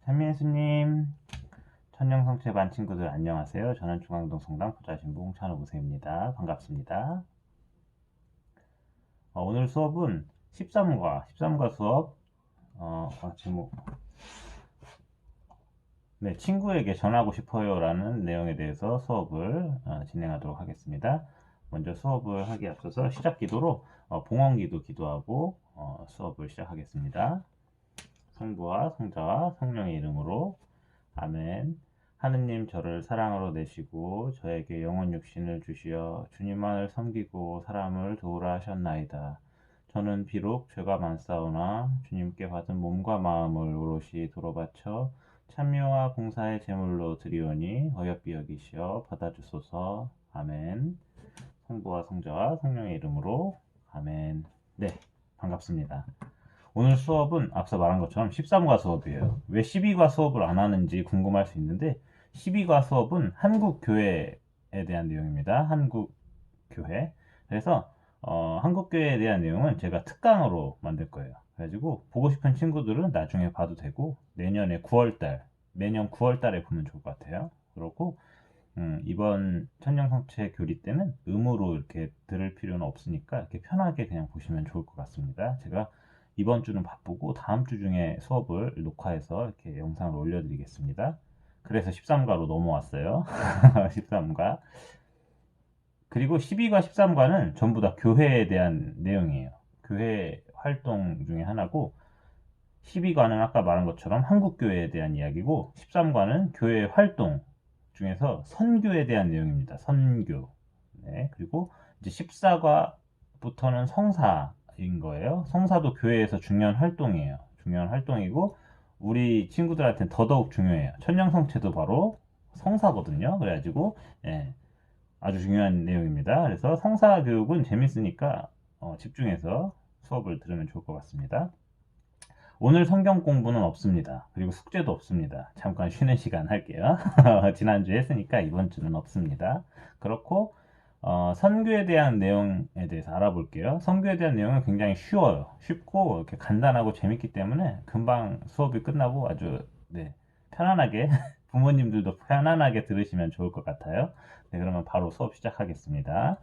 현민수님, 천년성체 반 친구들 안녕하세요. 저는 중앙동 성당 부자신부 홍찬호 부사입니다. 반갑습니다. 오늘 수업은 13과 수업, 제목, 네, 친구에게 전하고 싶어요 라는 내용에 대해서 수업을 진행하도록 하겠습니다. 먼저 수업을 하기에 앞서서 시작 기도로 봉헌기도 기도하고 수업을 시작하겠습니다. 성부와 성자와 성령의 이름으로 아멘. 하느님 저를 사랑으로 내시고 저에게 영혼 육신을 주시어 주님만을 섬기고 사람을 도우라 하셨나이다. 저는 비록 죄가 많사오나 주님께 받은 몸과 마음을 오롯이 도로 바쳐 찬미와 봉사의 제물로 드리오니 어여삐 여기시어 받아주소서. 아멘. 성부와 성자와 성령의 이름으로 아멘. 네, 반갑습니다. 오늘 수업은 앞서 말한 것처럼 13과 수업이에요. 왜 12과 수업을 안 하는지 궁금할 수 있는데 12과 수업은 한국교회에 대한 내용입니다. 한국교회. 그래서 한국교회에 대한 내용은 제가 특강으로 만들 거예요. 그래가지고 보고 싶은 친구들은 나중에 봐도 되고 내년에 9월달, 매년 9월달에 보면 좋을 것 같아요. 그렇고 이번 천년성체 교리 때는 음으로 이렇게 들을 필요는 없으니까 이렇게 편하게 그냥 보시면 좋을 것 같습니다. 제가 이번 주는 바쁘고 다음 주 중에 수업을 녹화해서 이렇게 영상을 올려드리겠습니다. 그래서 13과로 넘어왔어요. 13과. 그리고 12과 13과는 전부 다 교회에 대한 내용이에요. 교회 활동 중에 하나고 12과는 아까 말한 것처럼 한국교회에 대한 이야기고 13과는 교회 활동 중에서 선교에 대한 내용입니다. 선교. 네, 그리고 이제 14과부터는 성사인 거예요. 성사도 교회에서 중요한 활동이에요. 중요한 활동이고 우리 친구들한테는 더더욱 중요해요. 천년성체도 바로 성사거든요. 그래가지고 아주 중요한 내용입니다. 그래서 성사 교육은 재밌으니까 집중해서 수업을 들으면 좋을 것 같습니다. 오늘 성경 공부는 없습니다. 그리고 숙제도 없습니다. 잠깐 쉬는 시간 할게요. 지난주에 했으니까 이번 주는 없습니다. 그렇고 선교에 대한 내용에 대해서 알아볼게요. 선교에 대한 내용은 굉장히 쉬워요. 쉽고 이렇게 간단하고 재밌기 때문에 금방 수업이 끝나고 아주 편안하게 부모님들도 편안하게 들으시면 좋을 것 같아요. 네, 그러면 바로 수업 시작하겠습니다.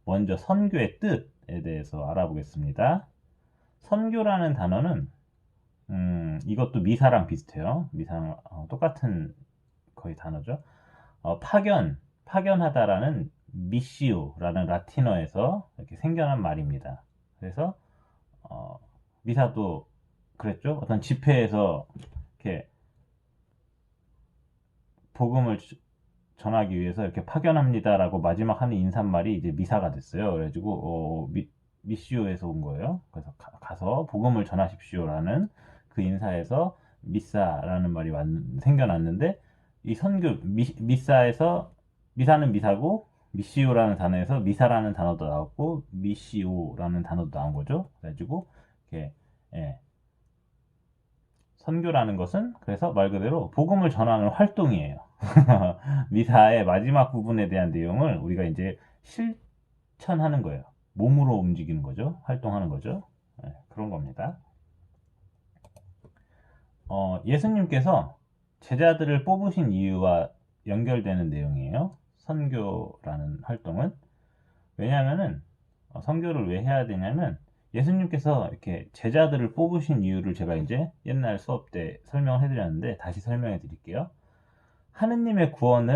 먼저 선교의 뜻에 대해서 알아보겠습니다. 선교라는 단어는 이것도 미사랑 비슷해요. 미사랑 똑같은 거의 단어죠. 파견하다라는 미시오라는 라틴어에서 이렇게 생겨난 말입니다. 그래서 미사도 그랬죠. 어떤 집회에서 이렇게 복음을 전하기 위해서 이렇게 파견합니다라고 마지막 하는 인사말이 이제 미사가 됐어요. 그래가지고 미시오에서 온 거예요. 그래서 가서 복음을 전하십시오라는 그 인사에서 미사라는 말이 생겨났는데 이 선교 미사에서 미사는 미사고 미시오라는 단어에서 미사라는 단어도 나왔고 미시오라는 단어도 나온 거죠. 그래가지고 이렇게 선교라는 것은 그래서 말 그대로 복음을 전하는 활동이에요. 미사의 마지막 부분에 대한 내용을 우리가 이제 실천하는 거예요. 몸으로 움직이는 거죠. 활동하는 거죠. 그런 겁니다. 예수님께서 제자들을 뽑으신 이유와 연결되는 내용이에요. 선교라는 활동은. 왜냐하면은 선교를 왜 해야 되냐면 예수님께서 이렇게 제자들을 뽑으신 이유를 제가 이제 옛날 수업 때 설명을 해드렸는데 다시 설명해 드릴게요. 하느님의 구원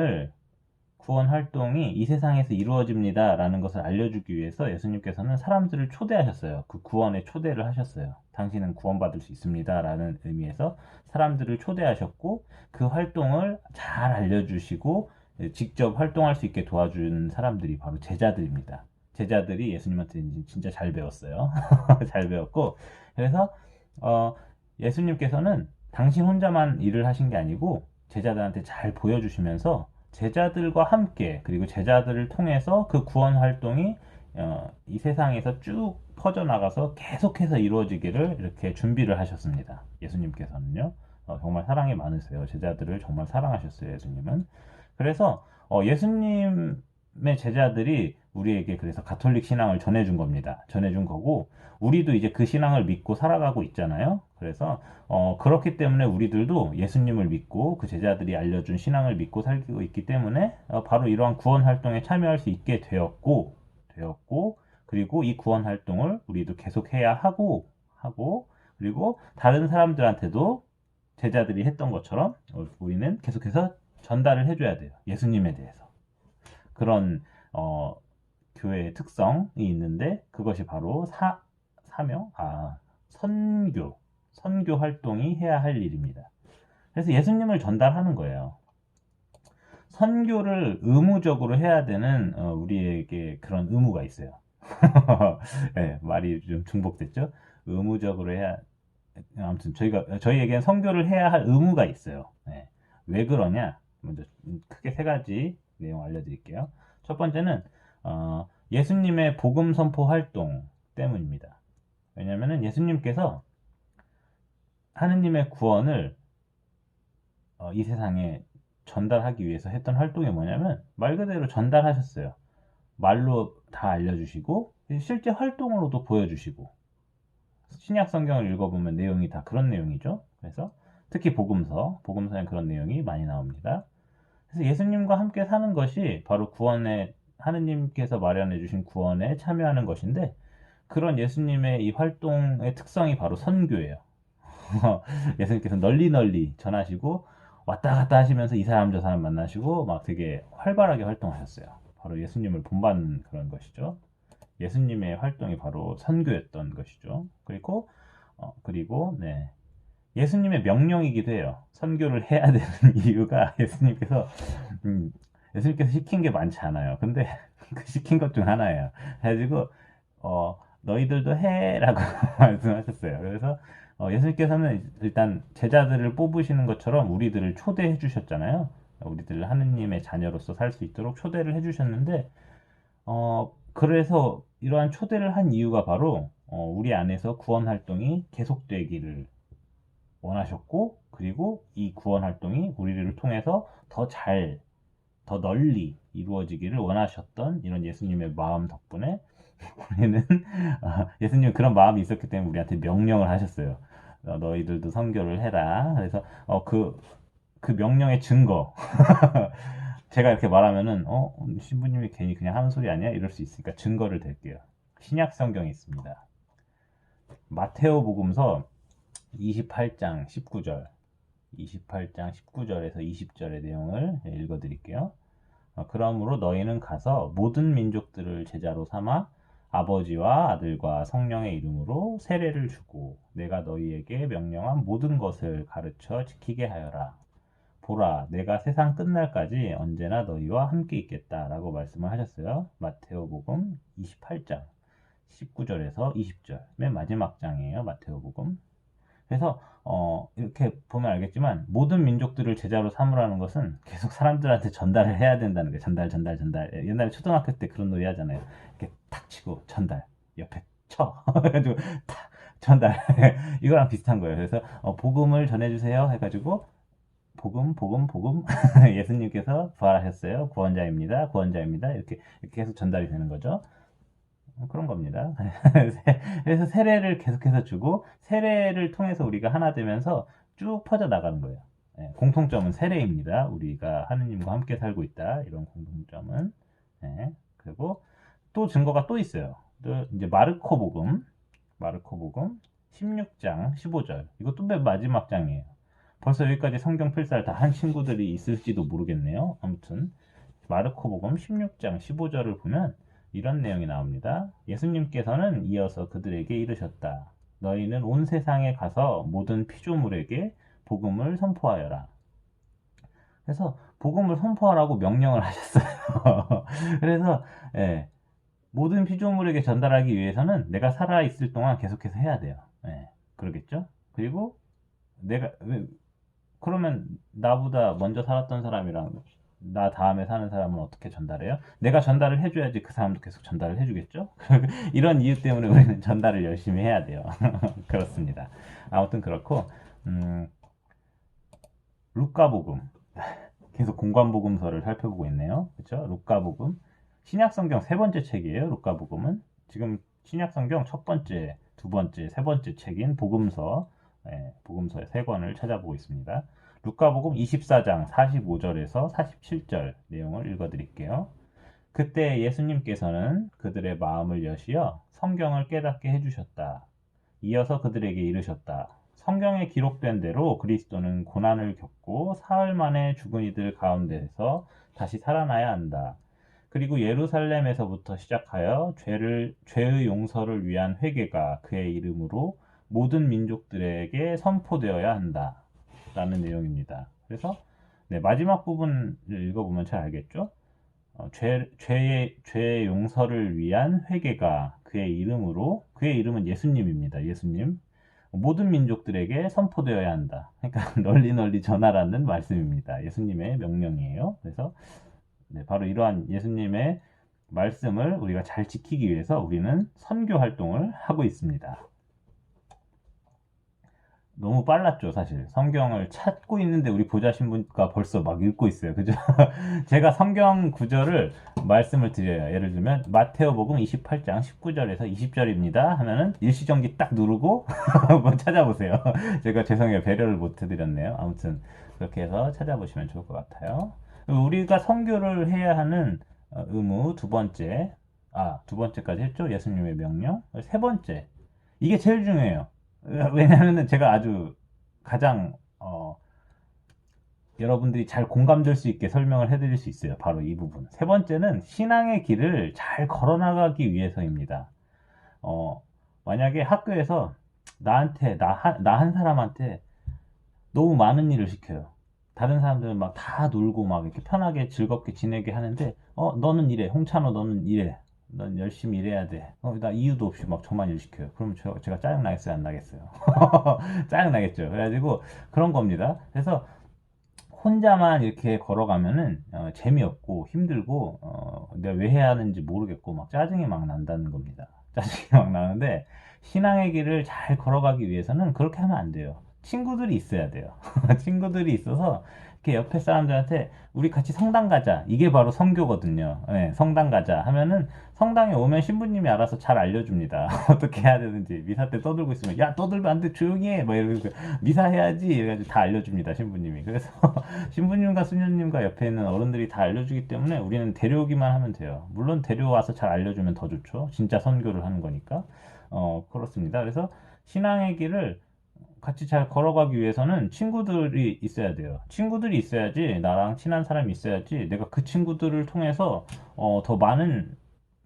활동이 이 세상에서 이루어집니다 라는 것을 알려주기 위해서 예수님께서는 사람들을 초대하셨어요. 그 구원에 초대를 하셨어요. 당신은 구원받을 수 있습니다 라는 의미에서 사람들을 초대하셨고 그 활동을 잘 알려주시고 직접 활동할 수 있게 도와준 사람들이 바로 제자들입니다. 제자들이 예수님한테 진짜 잘 배웠어요. 잘 배웠고 그래서 예수님께서는 당신 혼자만 일을 하신 게 아니고 제자들한테 잘 보여주시면서 제자들과 함께 그리고 제자들을 통해서 그 구원 활동이 이 세상에서 쭉 퍼져나가서 계속해서 이루어지기를 이렇게 준비를 하셨습니다. 예수님께서는요. 정말 사랑이 많으세요. 제자들을 정말 사랑하셨어요. 예수님은. 그래서 예수님 예수님의 제자들이 우리에게 그래서 가톨릭 신앙을 전해준 겁니다. 전해준 거고, 우리도 이제 그 신앙을 믿고 살아가고 있잖아요. 그래서 그렇기 때문에 우리들도 예수님을 믿고 그 제자들이 알려준 신앙을 믿고 살고 있기 때문에 바로 이러한 구원 활동에 참여할 수 있게 되었고, 그리고 이 구원 활동을 우리도 계속해야 하고, 그리고 다른 사람들한테도 제자들이 했던 것처럼 우리는 계속해서 전달을 해줘야 돼요. 예수님에 대해서. 그런 교회의 특성이 있는데 그것이 바로 사명, 선교 활동이 해야 할 일입니다. 그래서 예수님을 전달하는 거예요. 선교를 의무적으로 해야 되는 우리에게 그런 의무가 있어요. 네, 말이 좀 중복됐죠? 의무적으로 해야 아무튼 저희에겐 선교를 해야 할 의무가 있어요. 네. 왜 그러냐? 먼저 크게 세 가지 내용 알려드릴게요. 첫 번째는 예수님의 복음 선포 활동 때문입니다. 왜냐하면 예수님께서 하느님의 구원을 이 세상에 전달하기 위해서 했던 활동이 뭐냐면 말 그대로 전달하셨어요. 말로 다 알려주시고 실제 활동으로도 보여주시고 신약 성경을 읽어보면 내용이 다 그런 내용이죠. 그래서 특히 복음서에 그런 내용이 많이 나옵니다. 그래서 예수님과 함께 사는 것이 바로 구원에 하느님께서 마련해 주신 구원에 참여하는 것인데 그런 예수님의 이 활동의 특성이 바로 선교예요. 예수님께서 널리 전하시고 왔다 갔다 하시면서 이 사람 저 사람 만나시고 막 되게 활발하게 활동하셨어요. 바로 예수님을 본받는 그런 것이죠. 예수님의 활동이 바로 선교였던 것이죠. 그리고 네. 예수님의 명령이기도 해요. 선교를 해야 되는 이유가 예수님께서 시킨 게 많지 않아요. 근데 그 시킨 것 중 하나예요. 그래가지고 너희들도 해라고 말씀하셨어요. 그래서 예수님께서는 일단 제자들을 뽑으시는 것처럼 우리들을 초대해 주셨잖아요. 우리들을 하느님의 자녀로서 살 수 있도록 초대를 해 주셨는데 그래서 이러한 초대를 한 이유가 바로 우리 안에서 구원 활동이 계속되기를 원하셨고, 그리고 이 구원 활동이 우리를 통해서 더 널리 이루어지기를 원하셨던 이런 예수님의 마음 덕분에 우리는 예수님 그런 마음이 있었기 때문에 우리한테 명령을 하셨어요. 너희들도 선교를 해라. 그래서 그 명령의 증거 제가 이렇게 말하면은 신부님이 괜히 그냥 하는 소리 아니야? 이럴 수 있으니까 증거를 댈게요. 신약 성경에 있습니다. 마테오 복음서 28장 19절 19절에서 20절의 내용을 읽어 드릴게요. 그러므로 너희는 가서 모든 민족들을 제자로 삼아 아버지와 아들과 성령의 이름으로 세례를 주고 내가 너희에게 명령한 모든 것을 가르쳐 지키게 하여라. 보라, 내가 세상 끝날까지 언제나 너희와 함께 있겠다라고 말씀을 하셨어요. 마테오복음 28장 19절에서 20절 맨 마지막 장이에요. 마테오복음. 그래서 이렇게 보면 알겠지만 모든 민족들을 제자로 삼으라는 것은 계속 사람들한테 전달을 해야 된다는 거예요. 전달. 옛날에 초등학교 때 그런 놀이 하잖아요. 이렇게 탁 치고 전달, 옆에 쳐. 해가지고 탁 전달. 이거랑 비슷한 거예요. 그래서 복음을 전해주세요. 해가지고 복음. 예수님께서 부활하셨어요. 구원자입니다. 이렇게 계속 전달이 되는 거죠. 그런 겁니다. 그래서 세례를 계속해서 주고 세례를 통해서 우리가 하나 되면서 쭉 퍼져 나가는 거예요. 공통점은 세례입니다. 우리가 하느님과 함께 살고 있다. 이런 공통점은. 그리고 또 증거가 또 있어요. 또 이제 마르코복음 16장 15절. 이것도 맨 마지막 장이에요. 벌써 여기까지 성경 필사를 다 한 친구들이 있을지도 모르겠네요. 아무튼 마르코복음 16장 15절을 보면 이런 내용이 나옵니다. 예수님께서는 이어서 그들에게 이르셨다. 너희는 온 세상에 가서 모든 피조물에게 복음을 선포하여라. 그래서 복음을 선포하라고 명령을 하셨어요. 그래서 모든 피조물에게 전달하기 위해서는 내가 살아있을 동안 계속해서 해야 돼요. 그러겠죠? 그리고 그러면 나보다 먼저 살았던 사람이랑 나 다음에 사는 사람은 어떻게 전달해요? 내가 전달을 해줘야지 그 사람도 계속 전달을 해주겠죠? 이런 이유 때문에 우리는 전달을 열심히 해야 돼요. 그렇습니다. 아무튼 그렇고 루카복음 계속 공관복음서를 살펴보고 있네요. 그렇죠? 루카복음 신약성경 세 번째 책이에요. 루카복음은 지금 신약성경 첫 번째, 두 번째, 세 번째 책인 복음서, 복음서의 세 권을 찾아보고 있습니다. 루카복음 24장 45절에서 47절 내용을 읽어드릴게요. 그때 예수님께서는 그들의 마음을 여시어 성경을 깨닫게 해주셨다. 이어서 그들에게 이르셨다. 성경에 기록된 대로 그리스도는 고난을 겪고 사흘 만에 죽은 이들 가운데서 다시 살아나야 한다. 그리고 예루살렘에서부터 시작하여 죄의 용서를 위한 회개가 그의 이름으로 모든 민족들에게 선포되어야 한다. 라는 내용입니다. 그래서 마지막 부분을 읽어보면 잘 알겠죠? 죄의 용서를 위한 회개가 그의 이름으로, 그의 이름은 예수님입니다. 예수님. 모든 민족들에게 선포되어야 한다. 그러니까 널리 널리 전하라는 말씀입니다. 예수님의 명령이에요. 그래서 바로 이러한 예수님의 말씀을 우리가 잘 지키기 위해서 우리는 선교 활동을 하고 있습니다. 너무 빨랐죠, 사실. 성경을 찾고 있는데 우리 보좌 신부가 벌써 막 읽고 있어요. 그죠? 제가 성경 구절을 말씀을 드려요. 예를 들면 마테오복음 28장 19절에서 20절입니다 하면은 일시정지 딱 누르고 한번 찾아보세요. 제가 죄송해요. 배려를 못 해드렸네요. 아무튼 그렇게 해서 찾아보시면 좋을 것 같아요. 우리가 선교를 해야 하는 의무 두 번째까지 했죠. 예수님의 명령. 세 번째. 이게 제일 중요해요. 왜냐하면 제가 아주 가장 여러분들이 잘 공감될 수 있게 설명을 해드릴 수 있어요. 바로 이 부분. 세 번째는 신앙의 길을 잘 걸어나가기 위해서입니다. 만약에 학교에서 나 한 사람한테 너무 많은 일을 시켜요. 다른 사람들은 막 다 놀고 막 이렇게 편하게 즐겁게 지내게 하는데, 너는 이래. 홍찬호 너는 이래. 넌 열심히 일해야 돼. 나 이유도 없이 막 저만 일 시켜요. 그러면 제가 짜증나겠어요? 안 나겠어요? 짜증나겠죠. 그래가지고 그런 겁니다. 그래서 혼자만 이렇게 걸어가면은 재미없고 힘들고 내가 왜 해야 하는지 모르겠고 막 짜증이 막 난다는 겁니다. 짜증이 막 나는데 신앙의 길을 잘 걸어가기 위해서는 그렇게 하면 안 돼요. 친구들이 있어야 돼요. 친구들이 있어서 이렇게 옆에 사람들한테 우리 같이 성당 가자. 이게 바로 선교거든요. 네, 성당 가자 하면은 성당에 오면 신부님이 알아서 잘 알려줍니다. 어떻게 해야 되는지. 미사 때 떠들고 있으면 야 떠들면 안 돼. 조용히 해. 막 이러면서 미사 해야지. 이래가지고 다 알려줍니다. 신부님이. 그래서 신부님과 수녀님과 옆에 있는 어른들이 다 알려주기 때문에 우리는 데려오기만 하면 돼요. 물론 데려와서 잘 알려주면 더 좋죠. 진짜 선교를 하는 거니까. 그렇습니다. 그래서 신앙의 길을 같이 잘 걸어가기 위해서는 친구들이 있어야 돼요. 친구들이 있어야지, 나랑 친한 사람이 있어야지, 내가 그 친구들을 통해서 더 많은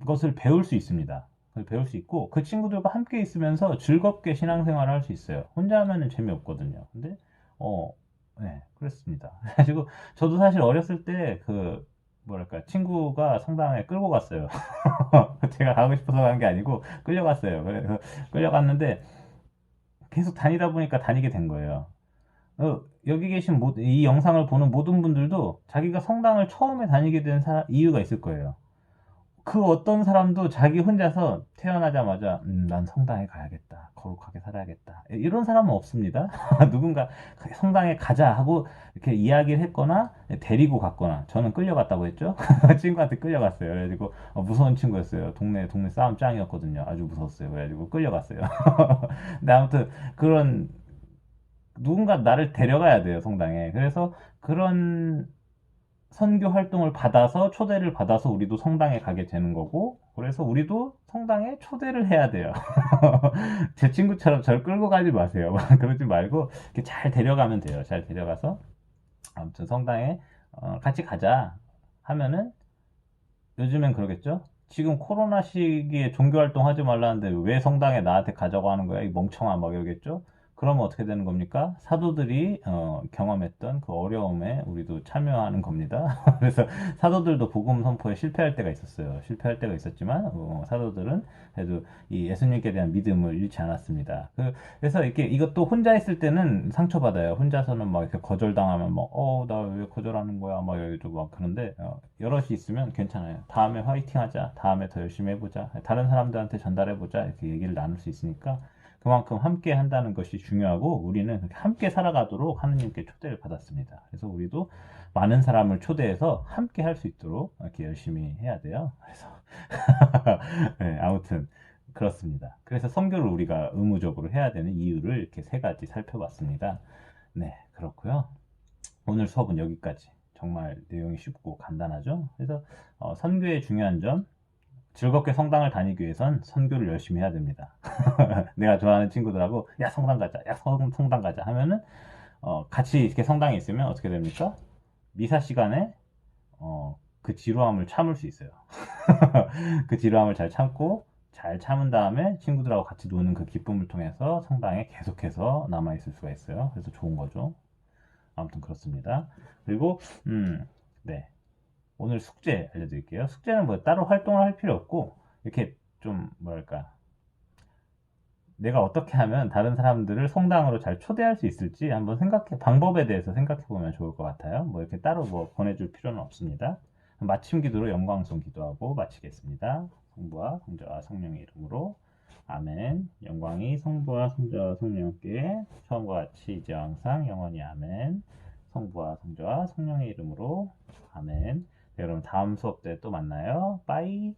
것을 배울 수 있습니다. 배울 수 있고, 그 친구들과 함께 있으면서 즐겁게 신앙생활을 할 수 있어요. 혼자 하면은 재미없거든요. 근데, 네, 그렇습니다. 그래가지고, 저도 사실 어렸을 때, 뭐랄까, 친구가 성당에 끌고 갔어요. 제가 가고 싶어서 간 게 아니고, 끌려갔어요. 그래서 끌려갔는데, 계속 다니다 보니까 다니게 된 거예요. 여기 계신 이 영상을 보는 모든 분들도 자기가 성당을 처음에 다니게 된 이유가 있을 거예요. 그 어떤 사람도 자기 혼자서 태어나자마자 난 성당에 가야겠다. 거룩하게 살아야겠다. 이런 사람은 없습니다. 누군가 성당에 가자 하고 이렇게 이야기를 했거나 데리고 갔거나 저는 끌려갔다고 했죠. 친구한테 끌려갔어요. 그래가지고 무서운 친구였어요. 동네 싸움 짱이었거든요. 아주 무서웠어요. 그래가지고 끌려갔어요. 근데 아무튼 그런 누군가 나를 데려가야 돼요. 성당에. 그래서 그런 선교 활동을 받아서 초대를 받아서 우리도 성당에 가게 되는 거고 그래서 우리도 성당에 초대를 해야 돼요. 제 친구처럼 저를 끌고 가지 마세요. 그러지 말고 이렇게 잘 데려가면 돼요. 잘 데려가서 아무튼 성당에 같이 가자 하면은 요즘엔 그러겠죠? 지금 코로나 시기에 종교 활동 하지 말라는데 왜 성당에 나한테 가자고 하는 거야? 이 멍청아 막 이러겠죠? 그러면 어떻게 되는 겁니까? 사도들이 경험했던 그 어려움에 우리도 참여하는 겁니다. 그래서 사도들도 복음 선포에 실패할 때가 있었어요. 실패할 때가 있었지만 사도들은 그래도 이 예수님께 대한 믿음을 잃지 않았습니다. 그래서 이렇게 이것도 혼자 있을 때는 상처받아요. 혼자서는 막 이렇게 거절당하면 나 왜 거절하는 거야? 막 이러고 막 그런데 여럿이 있으면 괜찮아요. 다음에 화이팅 하자. 다음에 더 열심히 해보자. 다른 사람들한테 전달해보자. 이렇게 얘기를 나눌 수 있으니까 그만큼 함께 한다는 것이 중요하고 우리는 함께 살아가도록 하느님께 초대를 받았습니다. 그래서 우리도 많은 사람을 초대해서 함께 할 수 있도록 이렇게 열심히 해야 돼요. 그래서 네, 아무튼 그렇습니다. 그래서 선교를 우리가 의무적으로 해야 되는 이유를 이렇게 세 가지 살펴봤습니다. 네, 그렇고요. 오늘 수업은 여기까지. 정말 내용이 쉽고 간단하죠? 그래서 선교의 중요한 점, 즐겁게 성당을 다니기 위해선 선교를 열심히 해야 됩니다. 내가 좋아하는 친구들하고 야 성당 가자, 야 성당 가자 하면은 같이 이렇게 성당에 있으면 어떻게 됩니까? 미사 시간에 그 지루함을 참을 수 있어요. 그 지루함을 잘 참고 잘 참은 다음에 친구들하고 같이 노는 그 기쁨을 통해서 성당에 계속해서 남아 있을 수가 있어요. 그래서 좋은 거죠. 아무튼 그렇습니다. 그리고 네. 오늘 숙제 알려드릴게요. 숙제는 뭐 따로 활동을 할 필요 없고 이렇게 좀 뭐랄까 내가 어떻게 하면 다른 사람들을 성당으로 잘 초대할 수 있을지 한번 방법에 대해서 생각해 보면 좋을 것 같아요. 뭐 이렇게 따로 뭐 보내줄 필요는 없습니다. 마침 기도로 영광송 기도하고 마치겠습니다. 성부와 성자와 성령의 이름으로 아멘. 영광이 성부와 성자와 성령께 처음과 같이 이제와 항상 영원히 아멘. 성부와 성자와 성령의 이름으로 아멘. 네, 여러분 다음 수업 때 또 만나요. 빠이.